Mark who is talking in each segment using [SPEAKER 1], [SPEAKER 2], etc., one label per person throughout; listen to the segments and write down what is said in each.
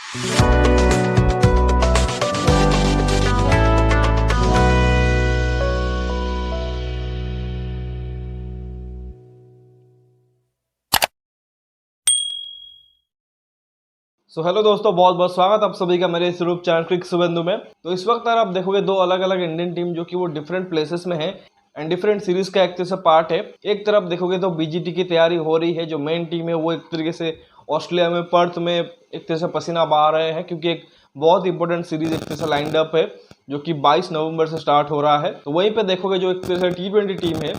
[SPEAKER 1] So hello दोस्तों, बहुत बहुत स्वागत आप सभी का मेरे इस यूट्यूब चैनल क्रिक सुबंधु में। तो इस वक्त अगर आप देखोगे दो अलग अलग इंडियन टीम जो कि वो डिफरेंट प्लेसेस में है एंड डिफरेंट सीरीज का एक तरह से पार्ट है। एक तरफ देखोगे तो बीजीटी की तैयारी हो रही है, जो मेन टीम है वो एक तरीके से ऑस्ट्रेलिया में पर्थ में एक तरह से पसीना बहा रहे हैं, क्योंकि एक बहुत इंपॉर्टेंट सीरीज एक तरह से लाइंड अप है जो कि 22 नवंबर से स्टार्ट हो रहा है। तो वहीं पे देखोगे जो एक तरह से T20 टीम है,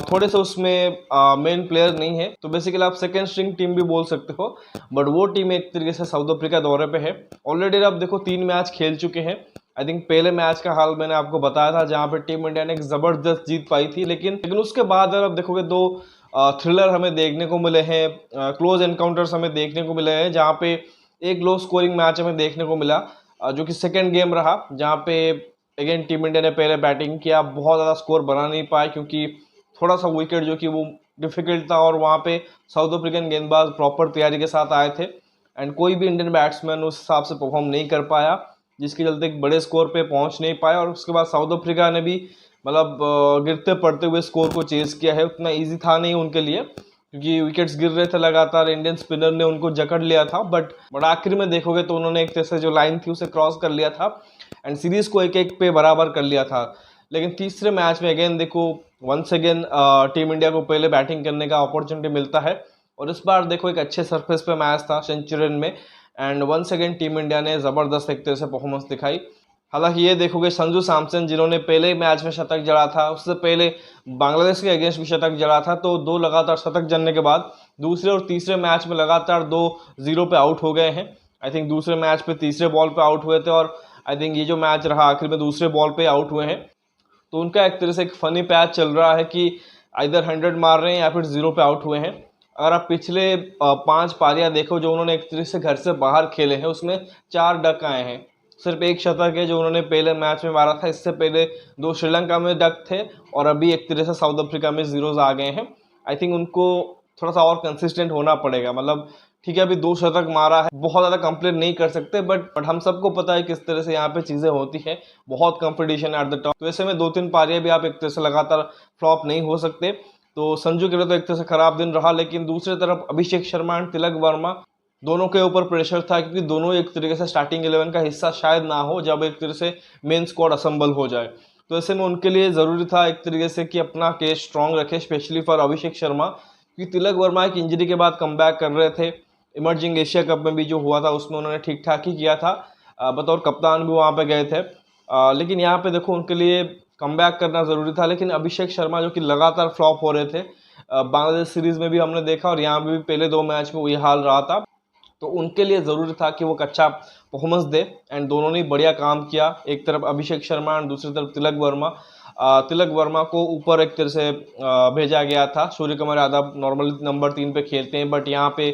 [SPEAKER 1] थोड़े से उसमें मेन प्लेयर नहीं है, तो बेसिकली आप सेकेंड स्ट्रिंग टीम भी बोल सकते हो। बट वो टीम एक तरीके से साउथ अफ्रीका दौरे पे है। ऑलरेडी आप देखो 3 मैच खेल चुके हैं। आई थिंक पहले मैच का हाल मैंने आपको बताया था, जहां पे टीम इंडिया ने एक जबरदस्त जीत पाई थी, लेकिन उसके बाद अगर आप देखोगे दो थ्रिलर हमें देखने को मिले हैं, क्लोज एनकाउंटर्स हमें देखने को मिले हैं, जहाँ पे एक लो स्कोरिंग मैच हमें देखने को मिला, जो कि सेकेंड गेम रहा, जहाँ पे अगेन टीम इंडिया ने पहले बैटिंग किया, बहुत ज़्यादा स्कोर बना नहीं पाए क्योंकि थोड़ा सा विकेट जो कि वो डिफिकल्ट था, और वहाँ पे साउथ अफ्रीकन गेंदबाज प्रॉपर तैयारी के साथ आए थे एंड कोई भी इंडियन बैट्समैन उस हिसाब से परफॉर्म नहीं कर पाया, जिसके चलते एक बड़े स्कोर पे पहुंच नहीं पाया। और उसके बाद साउथ अफ्रीका ने भी मतलब गिरते पड़ते हुए स्कोर को चेज किया है। उतना ईजी था नहीं उनके लिए, क्योंकि विकेट्स गिर रहे थे लगातार, इंडियन स्पिनर ने उनको जकड़ लिया था। बट आखिर में देखोगे तो उन्होंने एक तरह से जो लाइन थी उसे क्रॉस कर लिया था एंड सीरीज को 1-1 पे बराबर कर लिया था। लेकिन तीसरे मैच में अगेन देखो, वंस अगेन टीम इंडिया को पहले बैटिंग करने का अपॉर्चुनिटी मिलता है, और इस बार देखो एक अच्छे सरफेस पे मैच था सेंचुरियन में, and once again team India ने ज़बरदस्त एक तरह से परफॉर्मेंस दिखाई। हालांकि ये देखोगे संजू सैमसन जिन्होंने पहले मैच में शतक जड़ा था, उससे पहले बांग्लादेश के अगेंस्ट भी शतक जड़ा था, तो 2 लगातार शतक जड़ने के बाद दूसरे और तीसरे मैच में लगातार 2-0 पे आउट हो गए हैं। आई थिंक दूसरे मैच पे तीसरे बॉल पे आउट हुए थे, और आई थिंक ये जो मैच रहा आखिर में दूसरे बॉल पे आउट हुए हैं। तो उनका एक तरह से एक फनी पैच चल रहा है कि इधर 100 मार रहे हैं या फिर 0 पे आउट हुए हैं। अगर आप पिछले 5 पारियां देखो जो उन्होंने एक तरह से घर से बाहर खेले हैं, उसमें 4 डक आए हैं। सिर्फ एक शतक है जो उन्होंने पहले मैच में मारा था, इससे पहले 2 श्रीलंका में डक थे, और अभी एक तरह से साउथ अफ्रीका में जीरोज आ गए हैं। आई थिंक उनको थोड़ा सा और कंसिस्टेंट होना पड़ेगा। मतलब ठीक है, अभी 2 शतक मारा है, बहुत ज़्यादा कंप्लेन नहीं कर सकते, बट हम सबको पता है किस तरह से यहाँ पे चीज़ें होती है, बहुत कंपटीशन एट द टॉप। तो ऐसे में 2-3 पारियां भी आप एक तरह से लगातार फ्लॉप नहीं हो सकते। तो संजू के लिए तो एक तरह से खराब दिन रहा, लेकिन दूसरी तरफ अभिषेक शर्मा एंड तिलक वर्मा दोनों के ऊपर प्रेशर था, क्योंकि दोनों एक तरीके से स्टार्टिंग 11 का हिस्सा शायद ना हो जब एक तरह से मेन स्क्वाड असम्बल हो जाए। तो ऐसे में उनके लिए ज़रूरी था एक तरीके से कि अपना केस स्ट्रॉन्ग रखे, स्पेशली फॉर अभिषेक शर्मा, क्योंकि तिलक वर्मा एक इंजरी के बाद कम कर रहे थे। इमर्जिंग एशिया कप में भी जो हुआ था उसमें उन्होंने ठीक ठाक ही किया था, बतौर कप्तान भी वहाँ पे गए थे। लेकिन यहाँ पे देखो उनके लिए कम करना ज़रूरी था। लेकिन अभिषेक शर्मा जो कि लगातार फ्लॉप हो रहे थे, बांग्लादेश सीरीज़ में भी हमने देखा, और यहाँ भी पहले 2 मैच में वही हाल रहा था, तो उनके लिए ज़रूरी था कि वो एक अच्छा परफॉर्मेंस दे, एंड दोनों ने बढ़िया काम किया। एक तरफ अभिषेक शर्मा और दूसरी तरफ तिलक वर्मा। तिलक वर्मा को ऊपर एक तरह से भेजा गया था। सूर्य कुमार यादव नॉर्मली नंबर 3 पे खेलते हैं, बट यहाँ पे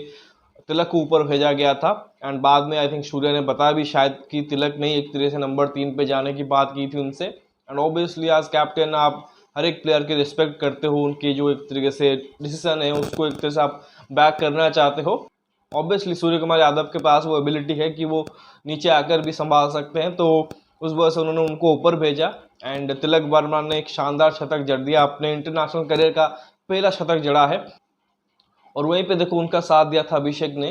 [SPEAKER 1] तिलक को ऊपर भेजा गया था, एंड बाद में आई थिंक सूर्य ने बताया भी शायद कि तिलक ने एक तरह से नंबर 3 पे जाने की बात की थी उनसे। एंड ऑब्वियसली एज कैप्टन आप हर एक प्लेयर की रिस्पेक्ट करते हो, उनकी जो एक तरीके से डिसीजन है उसको एक तरह से आप बैक करना चाहते हो। ऑब्वियसली सूर्य कुमार यादव के पास वो एबिलिटी है कि वो नीचे आकर भी संभाल सकते हैं, तो उस वजह से उन्होंने उनको ऊपर भेजा। एंड तिलक वर्मा ने एक शानदार शतक जड़ दिया, अपने इंटरनेशनल करियर का पहला शतक जड़ा है, और वहीं पे देखो उनका साथ दिया था अभिषेक ने,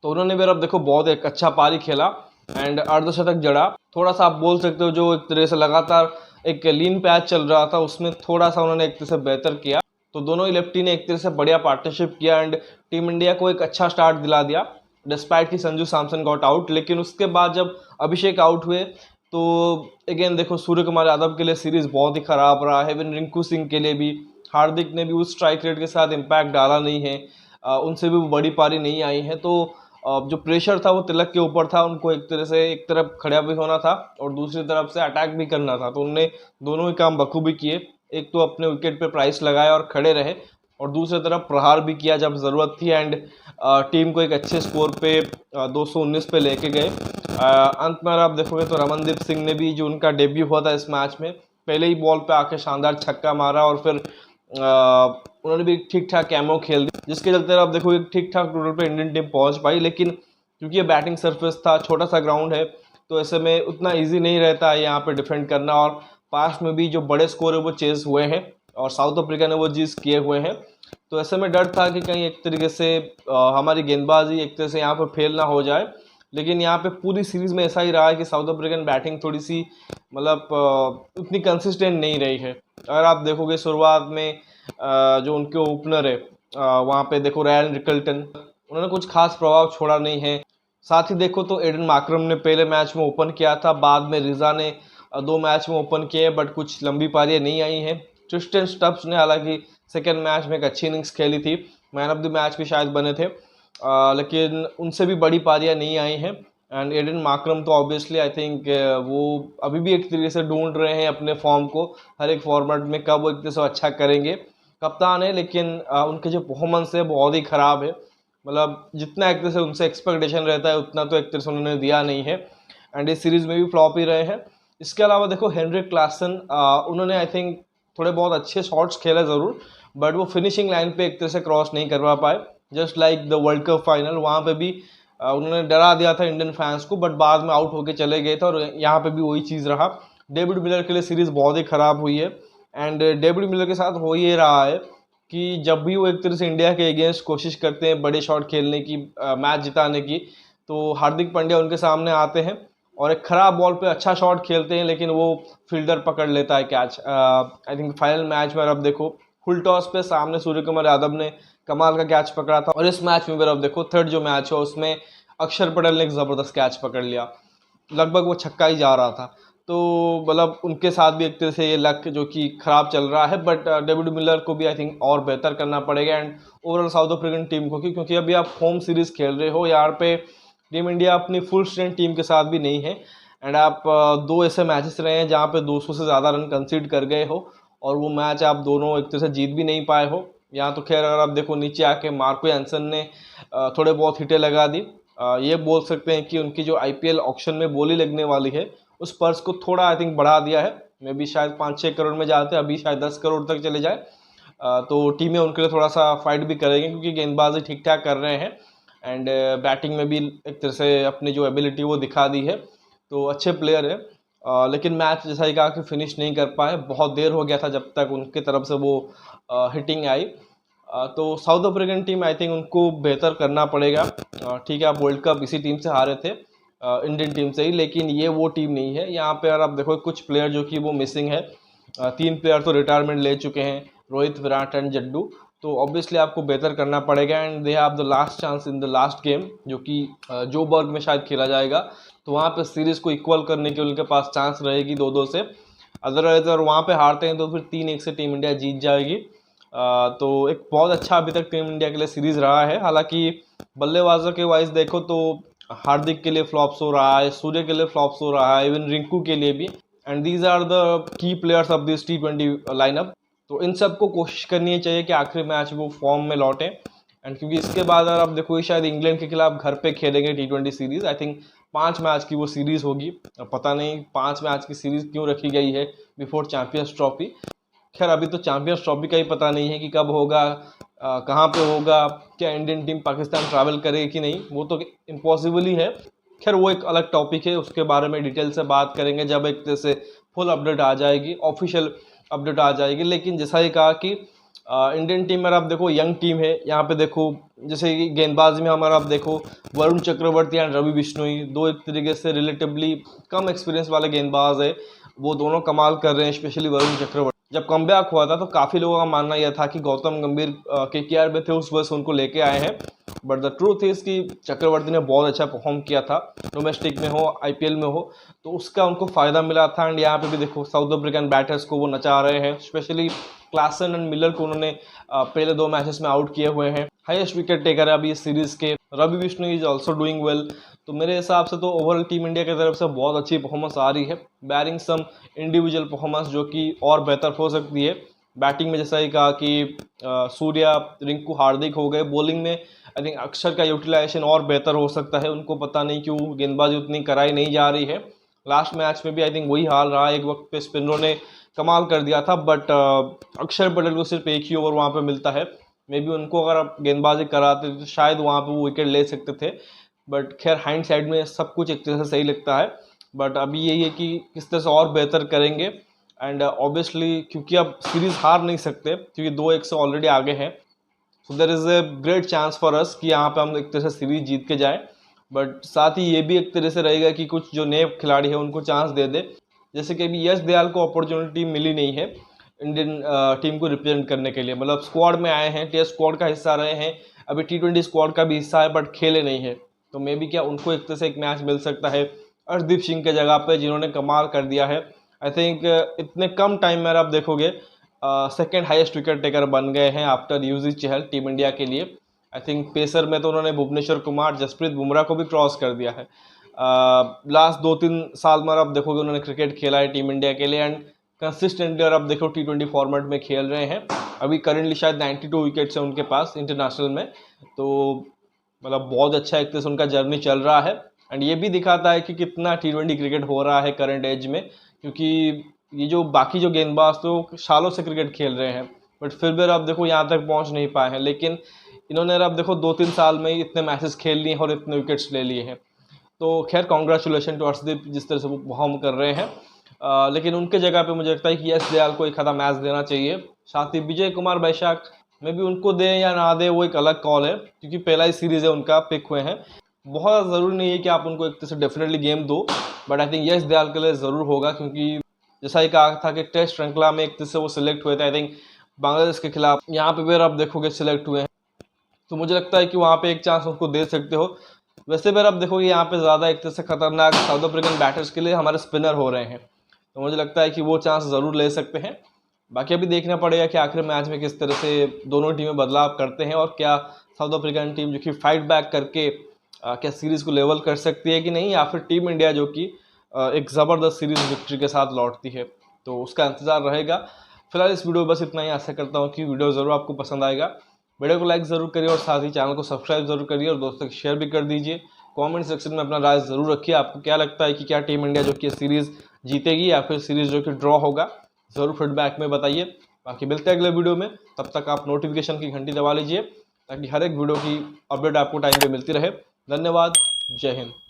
[SPEAKER 1] तो उन्होंने भी अब देखो बहुत एक अच्छा पारी खेला एंड अर्धशतक जड़ा। थोड़ा सा आप बोल सकते हो जो एक तरह से लगातार एक लीन पैच चल रहा था उसमें थोड़ा सा उन्होंने एक तरह से बेहतर किया। तो दोनों ही लेफ्टी ने एक तरह से बढ़िया पार्टनरशिप किया एंड टीम इंडिया को एक अच्छा स्टार्ट दिला दिया, डिस्पाइट कि संजू सैमसन गॉट आउट। लेकिन उसके बाद जब अभिषेक आउट हुए तो अगेन देखो सूर्य कुमार यादव के लिए सीरीज बहुत ही खराब रहा है, इवन रिंकू सिंह के लिए भी। हार्दिक ने भी उस स्ट्राइक रेट के साथ इम्पैक्ट डाला नहीं है, उनसे भी बड़ी पारी नहीं आई है। तो जो प्रेशर था वो तिलक के ऊपर था, उनको एक तरह से एक तरफ खड़ा भी होना था और दूसरी तरफ से अटैक भी करना था, तो उनने दोनों ही काम बखूबी किए। एक तो अपने विकेट पे प्राइस लगाए और खड़े रहे, और दूसरी तरफ प्रहार भी किया जब ज़रूरत थी, एंड टीम को एक अच्छे स्कोर पे 219 पे लेके गए। अंत में आप देखोगे तो रमनदीप सिंह ने भी, जो उनका डेब्यू हुआ था इस मैच में, पहले ही बॉल पे आके शानदार छक्का मारा, और फिर उन्होंने भी ठीक ठाक कैमो खेल दी, जिसके चलते आप देखो एक ठीक ठाक टोटल पे इंडियन टीम पहुंच पाई। लेकिन क्योंकि ये बैटिंग सरफेस था, छोटा सा ग्राउंड है, तो ऐसे में उतना इजी नहीं रहता है यहाँ पे डिफेंड करना। और पास्ट में भी जो बड़े स्कोर है वो चेस हुए हैं और साउथ अफ्रीका ने वो चीज़ किए हुए हैं। तो ऐसे में डर था कि कहीं एक तरीके से हमारी गेंदबाजी एक तरह से यहाँ पर फेल ना हो जाए। लेकिन यहाँ पे पूरी सीरीज में ऐसा ही रहा है कि साउथ अफ्रीकन बैटिंग थोड़ी सी मतलब उतनी कंसिस्टेंट नहीं रही है। अगर आप देखोगे शुरुआत में जो उनके ओपनर है वहाँ पे देखो रैन रिकल्टन, उन्होंने कुछ खास प्रभाव छोड़ा नहीं है। साथ ही देखो तो एडन मार्करम ने पहले मैच में ओपन किया था, बाद में रिजा ने 2 मैच में ओपन किए, बट कुछ लंबी पारियां नहीं आई हैं। ट्रिस्टन स्टब्स ने हालांकि सेकेंड मैच में एक अच्छी इनिंग्स खेली थी, मैन ऑफ द मैच भी शायद बने थे, लेकिन उनसे भी बड़ी पारियां नहीं आई हैं। एंड एडन मार्करम तो ऑब्वियसली आई थिंक वो अभी भी एक तरीके से ढूंढ रहे हैं अपने फॉर्म को, हर एक फॉर्मेट में कब वो एक तरह से अच्छा करेंगे। कप्तान है लेकिन उनके जो परफॉर्मेंस है बहुत ही ख़राब है, मतलब जितना एक तरह से उनसे एक्सपेक्टेशन रहता है उतना तो एक तरह से उन्होंने दिया नहीं है, एंड इस सीरीज़ में भी फ्लॉप ही रहे हैं। इसके अलावा देखो हेनरिक क्लासन, उन्होंने आई थिंक थोड़े बहुत अच्छे शॉट्स खेले ज़रूर, बट वो फिनिशिंग लाइन पे एक तरह से क्रॉस नहीं करवा पाए। Just like the world cup final, वहाँ पे भी उन्होंने डरा दिया था इंडियन फैंस को, बट बाद में आउट होके चले गए थे और यहाँ पे भी वही चीज़ रहा। डेविड मिलर के लिए सीरीज़ बहुत ही ख़राब हुई है, एंड डेविड मिलर के साथ हो ये रहा है कि जब भी वो एक तरह से इंडिया के अगेंस्ट कोशिश करते हैं बड़े शॉट खेलने की, मैच जिताने की, तो हार्दिक पांड्या उनके सामने आते हैं और एक ख़राब बॉल पे अच्छा शॉट खेलते हैं, लेकिन वो फील्डर पकड़ लेता है catch. I think final match में अब देखो फुल टॉस पे सामने सूर्य कुमार यादव ने कमाल का कैच पकड़ा था, और इस मैच में अब देखो थर्ड जो मैच है उसमें अक्षर पटेल ने एक ज़बरदस्त कैच पकड़ लिया, लगभग वो छक्का ही जा रहा था। तो मतलब उनके साथ भी एक तरह से ये लक जो कि ख़राब चल रहा है, बट डेविड मिलर को भी आई थिंक और बेहतर करना पड़ेगा, and overall south African team को, क्योंकि अभी आप होम सीरीज़ खेल रहे हो, यहाँ पे टीम इंडिया अपनी फुल स्ट्रेंथ टीम के साथ भी नहीं है, एंड आप 2 ऐसे मैचेस रहे हैं जहाँ पे 200 से ज़्यादा रन कंसीड कर गए हो और वो मैच आप दोनों एक तरह से जीत भी नहीं पाए हो। यहाँ तो खैर अगर आप देखो नीचे आके मार्को एंसन ने थोड़े बहुत हिटें लगा दी, ये बोल सकते हैं कि उनकी जो IPL ऑक्शन में बोली लगने वाली है उस पर्स को थोड़ा आई थिंक बढ़ा दिया है, मे भी शायद 5-6 करोड़ में जाते, अभी शायद 10 करोड़ तक चले जाए। तो टीमें उनके लिए थोड़ा सा फाइट भी करेंगे क्योंकि गेंदबाजी ठीक ठाक कर रहे हैं, एंड बैटिंग में भी एक तरह से अपनी जो एबिलिटी वो दिखा दी है, तो अच्छे प्लेयर है। लेकिन मैच जैसा ही कहा कि फिनिश नहीं कर पाए, बहुत देर हो गया था जब तक उनके तरफ से वो हिटिंग आई। तो south African team I think उनको बेहतर करना पड़ेगा। ठीक है, आप वर्ल्ड कप इसी टीम से हारे थे, इंडियन टीम से ही, लेकिन ये वो टीम नहीं है। यहाँ पे अगर आप देखो कुछ प्लेयर जो कि वो मिसिंग है, 3 प्लेयर तो रिटायरमेंट ले चुके हैं, रोहित, विराट एंड जड्डू, तो ऑब्वियसली आपको बेहतर करना पड़ेगा, and they have the last chance in the last game जो कि जोबर्ग में शायद खेला जाएगा, तो वहाँ पे सीरीज़ को इक्वल करने की उनके पास चांस रहेगी 2-2 से। अदरवाइज अगर वहाँ पे हारते हैं तो फिर 3-1 से टीम इंडिया जीत जाएगी। तो एक बहुत अच्छा अभी तक टीम इंडिया के लिए सीरीज़ रहा है। हालांकि बल्लेबाजों के वाइज देखो तो हार्दिक के लिए फ्लॉप्स हो रहा है, सूर्य के लिए फ्लॉप्स हो रहा है, इवन रिंकू के लिए भी, and these are the key players of this T20 lineup. तो इन सब को कोशिश करनी चाहिए कि आखिरी मैच वो फॉर्म में लौटें, एंड क्योंकि इसके बाद अगर आप देखो शायद इंग्लैंड के खिलाफ घर पे खेलेंगे T20 series, I think 5 match की वो सीरीज़ होगी। पता नहीं 5 मैच की सीरीज़ क्यों रखी गई है बिफोर चैंपियंस ट्रॉफी। खैर अभी तो चैंपियंस ट्रॉफी का ही पता नहीं है कि कब होगा, कहाँ पे होगा, क्या इंडियन टीम पाकिस्तान ट्रैवल करेगी कि नहीं, वो तो इम्पॉसिबल ही है। खैर वो एक अलग टॉपिक है, उसके बारे में डिटेल से बात करेंगे जब एक तरह से फुल अपडेट आ जाएगी, ऑफिशियल अपडेट आ जाएगी। लेकिन जैसा ही कहा कि इंडियन टीम में आप देखो यंग टीम है, यहाँ पे देखो जैसे कि गेंदबाजी में हमारा आप देखो वरुण चक्रवर्ती एंड रवि बिश्नोई, 2 एक तरीके से रिलेटिवली कम एक्सपीरियंस वाले गेंदबाज है, वो दोनों कमाल कर रहे हैं। स्पेशली वरुण चक्रवर्ती जब कमबैक हुआ था तो काफ़ी लोगों का मानना यह था कि गौतम गंभीर KKR में थे उस वजह से उनको लेके आए हैं, बट द ट्रूथ इज़ कि चक्रवर्ती ने बहुत अच्छा परफॉर्म किया था, डोमेस्टिक में हो IPL में हो, तो उसका उनको फ़ायदा मिला था। एंड यहाँ पे भी देखो साउथ अफ्रीकन बैटर्स को वो नचा रहे हैं, स्पेशली क्लासन एंड मिलर को उन्होंने पहले 2 मैचेस में आउट किए हुए हैं। हाईएस्ट विकेट टेकर है अभी इस सीरीज़ के। Ravi Bishnoi is also doing well. तो मेरे हिसाब से तो ओवरऑल टीम इंडिया की तरफ से बहुत अच्छी परफॉर्मेंस आ रही है, बैरिंग सम इंडिविजुअल परफॉर्मेंस जो कि और बेहतर हो सकती है। बैटिंग में जैसा ही कहा कि सूर्या, रिंकू, हार्दिक हो गए। बॉलिंग में आई थिंक अक्षर का यूटिलाइजेशन और बेहतर हो सकता है, उनको पता नहीं क्यों गेंदबाजी उतनी कराई नहीं जा रही है। लास्ट मैच में भी आई थिंक वही हाल रहा, एक वक्त पे स्पिनरों ने कमाल कर दिया था, बट अक्षर पटेल को सिर्फ एक ही ओवर वहाँ पे मिलता है। मे बी उनको अगर आप गेंदबाजी कराते तो शायद वहाँ पे वो विकेट ले सकते थे। बट खैर हाइंड साइड में सब कुछ एक तरह से सही लगता है। बट अभी यही है कि किस तरह से और बेहतर करेंगे। एंड ऑब्वियसली क्योंकि अब सीरीज़ हार नहीं सकते क्योंकि 2-1 से ऑलरेडी आगे हैं, so there is a great chance for us कि यहाँ पे हम एक तरह से सीरीज जीत के जाएँ। बट साथ ही ये भी एक तरह से रहेगा कि कुछ जो नए खिलाड़ी हैं उनको चांस दे दे। जैसे कि अभी यश दयाल को अपॉर्चुनिटी मिली नहीं है इंडियन टीम को रिप्रेजेंट करने के लिए, मतलब स्क्वाड में आए हैं, टेस्ट स्क्वाड का हिस्सा रहे हैं, अभी T20 स्क्वाड का भी हिस्सा है बट खेले नहीं है। तो मे बी क्या उनको एक तरह से एक मैच मिल सकता है अर्शदीप सिंह के जगह पे, जिन्होंने कमाल कर दिया है। आई थिंक इतने कम टाइम में आप देखोगे सेकेंड हाईएस्ट विकेट टेकर बन गए हैं after Yuzvendra Chahal team India के लिए। आई थिंक पेसर में तो उन्होंने भुवनेश्वर कुमार, जसप्रीत बुमराह को भी क्रॉस कर दिया है। लास्ट 2-3 साल में आप देखोगे उन्होंने क्रिकेट खेला है टीम इंडिया के लिए एंड कंसिस्टेंटली, और अब देखो T20 फॉर्मेट में खेल रहे हैं। अभी करेंटली शायद 92 विकेट्स हैं उनके पास इंटरनेशनल में, तो मतलब बहुत अच्छा एक तरह से उनका जर्नी चल रहा है। एंड ये भी दिखाता है कि कितना T20 क्रिकेट हो रहा है करंट एज में, क्योंकि ये जो बाकी जो गेंदबाज तो सालों से क्रिकेट खेल रहे हैं बट फिर भी अब देखो यहाँ तक पहुँच नहीं पाए हैं, लेकिन इन्होंने अब देखो 2-3 साल में ही इतने मैचेस खेल लिए हैं और इतने विकेट्स ले लिए हैं। तो खैर कॉन्ग्रेचुलेशन टू अर्शदीप जिस तरह से वो परफॉर्म कर रहे हैं। लेकिन उनके जगह पे मुझे लगता है कि यश दयाल को एक आधा मैच देना चाहिए। साथ ही विजय कुमार वैशाख में भी उनको दें या ना दें वो एक अलग कॉल है, क्योंकि पहला ही सीरीज़ है उनका, पिक हुए हैं। बहुत ज़रूरी नहीं है कि आप उनको एक तरह से डेफिनेटली गेम दो, बट आई थिंक यश दयाल के लिए ज़रूर होगा, क्योंकि जैसा ही कहा था कि टेस्ट श्रृंखला में एक तरह से वो सिलेक्ट हुए थे आई थिंक बांग्लादेश के खिलाफ, यहाँ पे भी आप देखोगे सिलेक्ट हुए हैं, तो मुझे लगता है कि वहाँ पे एक चांस उनको दे सकते हो। वैसे भी आप देखोगे यहाँ पे ज़्यादा एक तरह से खतरनाक साउथ अफ्रीकन बैटर्स के लिए हमारे स्पिनर हो रहे हैं, तो मुझे लगता है कि वो चांस ज़रूर ले सकते हैं। बाकी अभी देखना पड़ेगा कि आखिर मैच में किस तरह से दोनों टीमें बदलाव करते हैं और क्या साउथ अफ्रीकन टीम जो कि फाइट बैक करके क्या सीरीज़ को लेवल कर सकती है कि नहीं, या फिर टीम इंडिया जो कि एक ज़बरदस्त सीरीज़ विक्ट्री के साथ लौटती है, तो उसका इंतज़ार रहेगा। फिलहाल इस वीडियो बस इतना ही। आशा करता हूँ कि वीडियो ज़रूर आपको पसंद आएगा। वीडियो को लाइक ज़रूर करिए और साथ ही चैनल को सब्सक्राइब जरूर करिए और दोस्तों को शेयर भी कर दीजिए। कमेंट सेक्शन में अपना राय ज़रूर रखिए, आपको क्या लगता है कि क्या टीम इंडिया जो कि सीरीज़ जीतेगी या फिर सीरीज़ जो कि ड्रॉ होगा, ज़रूर फीडबैक में बताइए। बाकी मिलते हैं अगले वीडियो में, तब तक आप नोटिफिकेशन की घंटी दबा लीजिए ताकि हर एक वीडियो की अपडेट आपको टाइम पे मिलती रहे। धन्यवाद, जय हिंद।